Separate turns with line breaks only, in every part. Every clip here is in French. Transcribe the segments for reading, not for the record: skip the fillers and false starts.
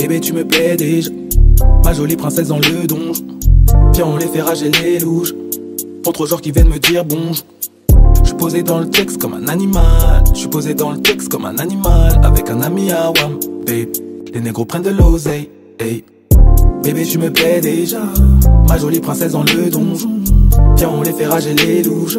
Bébé tu me plais déjà, ma jolie princesse dans le donjon. Viens on les fait rager les louches, contre genre qui viennent me dire bonjour. J'suis posé dans le texte comme un animal, j'suis posé dans le texte comme un animal, avec un ami à Wam, babe. Les négros prennent de l'oseille, hey. Bébé tu me plais déjà, ma jolie princesse dans le donjon. Viens on les fait rager les louches,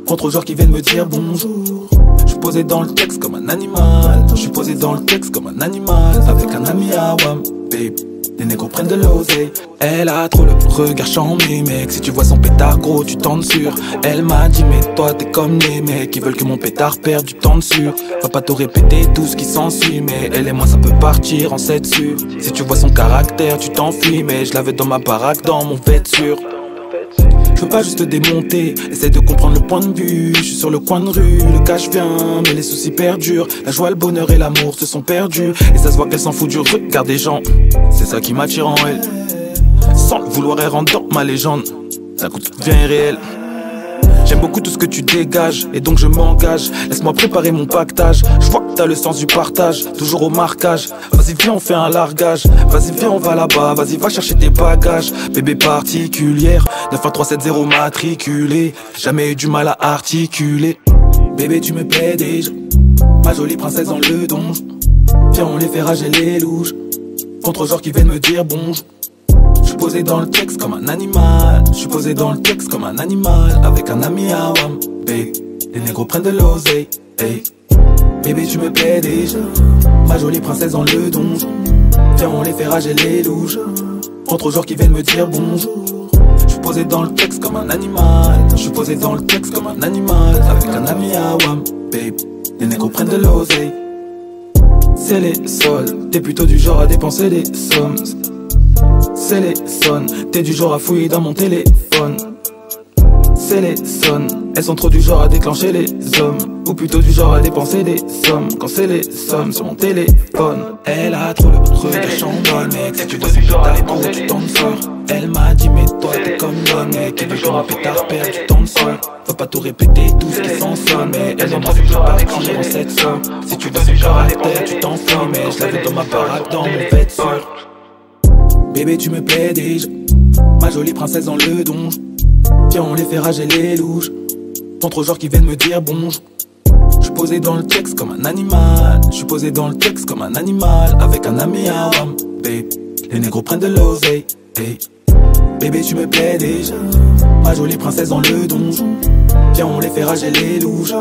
contre genre qui viennent me dire bonjour. J'suis posé dans le texte comme un animal, j'suis posé dans le texte comme un animal, avec un ami à Wam, babe. Les négros prennent de l'oseille. Elle a trop le regard chambé, mec. Si tu vois son pétard gros, tu t'en sur. Elle m'a dit mais toi t'es comme les mecs qui veulent que mon pétard perde du temps dessus. Va pas te répéter tout ce qui s'ensuit, mais elle et moi ça peut partir en 7 sur. Si tu vois son caractère, tu t'enfuis, mais je la veux dans ma baraque, dans mon vêture. Je veux pas juste te démonter, essaie de comprendre le point de vue. Je suis sur le coin de rue, le cash vient, mais les soucis perdurent. La joie, le bonheur et l'amour se sont perdus, et ça se voit qu'elle s'en fout du regard des gens. C'est ça qui m'attire en elle. Sans le vouloir, elle rentre dans ma légende. Ça coûte bien irréel. J'aime beaucoup tout ce que tu dégages, et donc je m'engage. Laisse-moi préparer mon pactage. Je vois que t'as le sens du partage, toujours au marquage. Vas-y viens on fait un largage, vas-y viens on va là-bas. Vas-y va chercher tes bagages, bébé particulière 91370 matriculé, jamais eu du mal à articuler. Bébé tu me plais déjà, ma jolie princesse dans le donjon. Viens on les fait rager les louches, contre genre qui viennent me dire bonjour. J'suis posé dans le texte comme un animal, j'suis posé dans le texte comme un animal, avec un ami à Wam, babe. Les négros prennent de l'oseille, hey. Bébé tu me plais déjà, ma jolie princesse dans le donjon. Viens on les fait rager les louches, contre genre qui viennent me dire bonjour. J'suis posé dans le texte comme un animal, j'suis posé dans le texte comme un animal, avec un ami à Wam, babe. Les négros prennent de l'oseille. C'est les sols, t'es plutôt du genre à dépenser des sommes. C'est les sonnes, t'es du genre à fouiller dans mon téléphone. C'est les sonnes, elles sont trop du genre à déclencher les hommes, ou plutôt du genre à dépenser des sommes. Quand c'est les sommes sur mon téléphone. Elle a trop le regard chambé, mec. Si tu vois son pétard gros, tu t'en sors. Elle m'a dit mais toi t'es comme le mec qui veut que mon pétard perd du temps de sol. Faut pas tout répéter tout ce qui s'en sonne, mais elle en a vu partir en cette somme. Si tu vois son caractère, tu t'enfuis, mais je l'avais dans ma baraque, dans mon vêture. Bébé tu me plais déjà, ma jolie princesse dans le donjon. Viens on les fait rager les louches, contre genre qui viennent me dire bonjour. J'suis posé dans le texte comme un animal, j'suis posé dans le texte comme un animal, avec un ami à Wam, babe. Les négros prennent de l'oseille, hey. Bébé tu me plais déjà, ma jolie princesse dans le donjon. Viens on les fait rager les louches,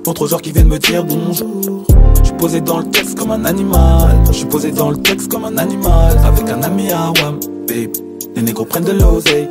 contre genre qui viennent me dire bonjour. J'suis posé dans le texte comme un animal, j'suis posé dans le texte comme un animal, avec un ami à Wam, babe. Les négros prennent de l'oseille.